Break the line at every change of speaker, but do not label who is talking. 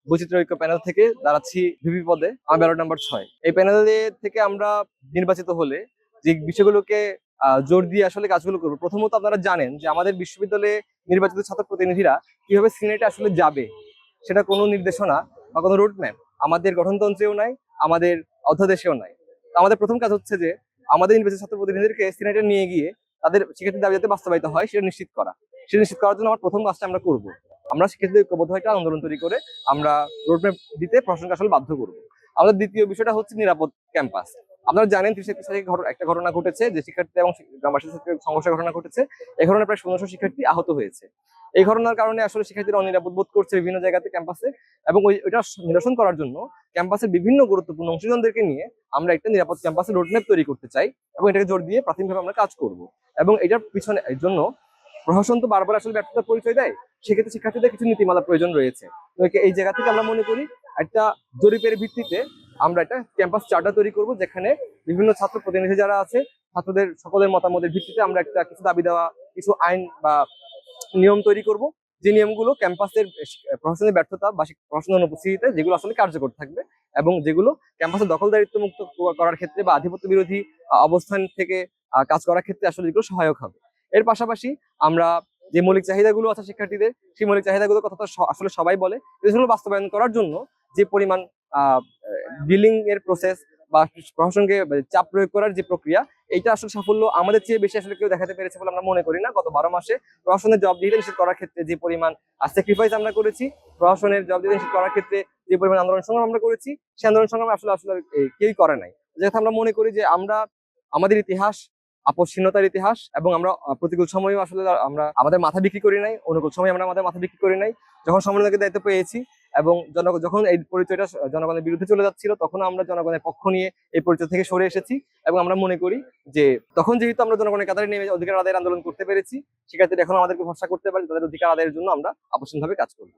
বৈচিত্র্য ঐক্য প্যানেল থেকে দাঁড়াচ্ছি ভিপি পদে। আমার ব্যালট নাম্বার 6। এই প্যানেলে থেকে আমরা নির্বাচিত হলে যে বিষয়গুলোকে জোর দিয়ে আসলে কাজগুলো করবো। প্রথমত আপনারা জানেন যে আমাদের বিশ্ববিদ্যালয়ে নির্বাচিত ছাত্র প্রতিনিধিরা কিভাবে সিনেটে আসলে যাবে, সেটা কোনো নির্দেশনা বা কোনো রোড ম্যাপ আমাদের গঠনতন্ত্রেও নাই, আমাদের অধ্যাদেশেও নাই। তো আমাদের প্রথম কাজ হচ্ছে যে আমাদের নির্বাচিত ছাত্র প্রতিনিধিদেরকে সিনেটে নিয়ে গিয়ে তাদের শিক্ষার্থীর দাবি যাতে বাস্তবায়িত হয় সেটা নিশ্চিত করা। সেটা নিশ্চিত করার জন্য আমার প্রথম কাজটা আমরা করবো। আমরা শিক্ষার্থীদের ঐক্যবদ্ধ একটা আন্দোলন তৈরি করে আমরা রোড ম্যাপ দিতে প্রশাসনকে আসলে বাধ্য করবো। আমাদের দ্বিতীয় বিষয়টা হচ্ছে নিরাপদ ক্যাম্পাস। আপনারা জানেন 30 তারিখে একটা ঘটনা ঘটেছে যে শিক্ষার্থী এবং গ্রামবাসীর সাথে সংঘর্ষের ঘটনা ঘটেছে। এই ঘটনায় প্রায় 1500 শিক্ষার্থী আহত হয়েছে। এই ঘটনার কারণে আসলে শিক্ষার্থীরা অনিরাপদ বোধ করছে বিভিন্ন জায়গাতে ক্যাম্পাসে, এবং ওইটা নিরসন করার জন্য ক্যাম্পাসের বিভিন্ন গুরুত্বপূর্ণ অংশীদারদেরকে নিয়ে আমরা একটা নিরাপদ ক্যাম্পাসে রোডম্যাপ তৈরি করতে চাই, এবং এটাকে জোর দিয়ে প্রাথমিকভাবে আমরা কাজ করব। এবং এটার পিছনে এর জন্য প্রশাসন তো বারবার আসলে ব্যর্থতার পরিচয় দেয়, সেক্ষেত্রে শিক্ষার্থীদের কিছু নীতিমালার প্রয়োজন রয়েছে। তো এই জায়গা থেকে আমরা মনে করি একটা জরিপের ভিত্তিতে আমরা একটা ক্যাম্পাস চার্টার তৈরি করব, যেখানে বিভিন্ন ছাত্র প্রতিনিধি যারা আছে ছাত্রদের সকলের মতামতের ভিত্তিতে আমরা একটা কিছু দাবি দেওয়া, কিছু আইন বা নিয়ম তৈরি করব, যে নিয়মগুলো ক্যাম্পাসের প্রশাসনের ব্যর্থতা বা প্রশাসনের অনুপস্থিতিতে যেগুলো আসলে কার্যকর থাকবে, এবং যেগুলো ক্যাম্পাসের দখলদারিত্ব মুক্ত করার ক্ষেত্রে বা আধিপত্য বিরোধী অবস্থান থেকে কাজ করার ক্ষেত্রে আসলে যেগুলো সহায়ক হবে। এর পাশাপাশি আমরা যে মৌলিক চাহিদাগুলো আছে শিক্ষার্থীদের, সেই মৌলিক চাহিদাগুলোর কথা তো আসলে সবাই বলে, এগুলো বাস্তবায়ন করার জন্য যে পরিমাণ ডিলিং এর প্রসেস বা প্রশাসনকে চাপ প্রয়োগ করার যে প্রক্রিয়া, এইটা আসলে সাফল্য আমাদের চেয়ে বেশি আসলে কেউ দেখাতে পেরেছে বলে আমরা মনে করি না। গত 12 মাসে প্রশাসনের জবাবদিহিতা নিশ্চিত করার ক্ষেত্রে যে পরিমাণ স্যাক্রিফাইস আমরা করেছি, প্রশাসনের জবাবদিহিতা নিশ্চিত করার ক্ষেত্রে যে পরিমাণ আন্দোলন সংগ্রাম আমরা করেছি, সেই আন্দোলন সংগ্রাম আসলে আসলে কেউই করে নাই। যেহেতু আমরা মনে করি যে আমরা আমাদের ইতিহাস আপসহীনতার ইতিহাস, এবং আমরা প্রতিকূল সময়েও আসলে আমরা আমাদের মাথা বিক্রি করি নাই, অনুকূল সময় আমরা আমাদের মাথা বিক্রি করি নাই। যখন সমন্বয়কের দায়িত্ব পেয়েছি এবং যখন এই পরিচয়টা জনগণের বিরুদ্ধে চলে যাচ্ছিল, তখন আমরা জনগণের পক্ষ নিয়ে এই পরিচয় থেকে সরে এসেছি। এবং আমরা মনে করি যে তখন যেহেতু আমরা জনগণের কাতারে নেমে অধিকার আদায়ের আন্দোলন করতে পেরেছি, শিক্ষার্থীরা এখন আমাদেরকে ভরসা করতে পারে, তাদের অধিকার আদায়ের জন্য আমরা আপসহীনভাবে কাজ করবো।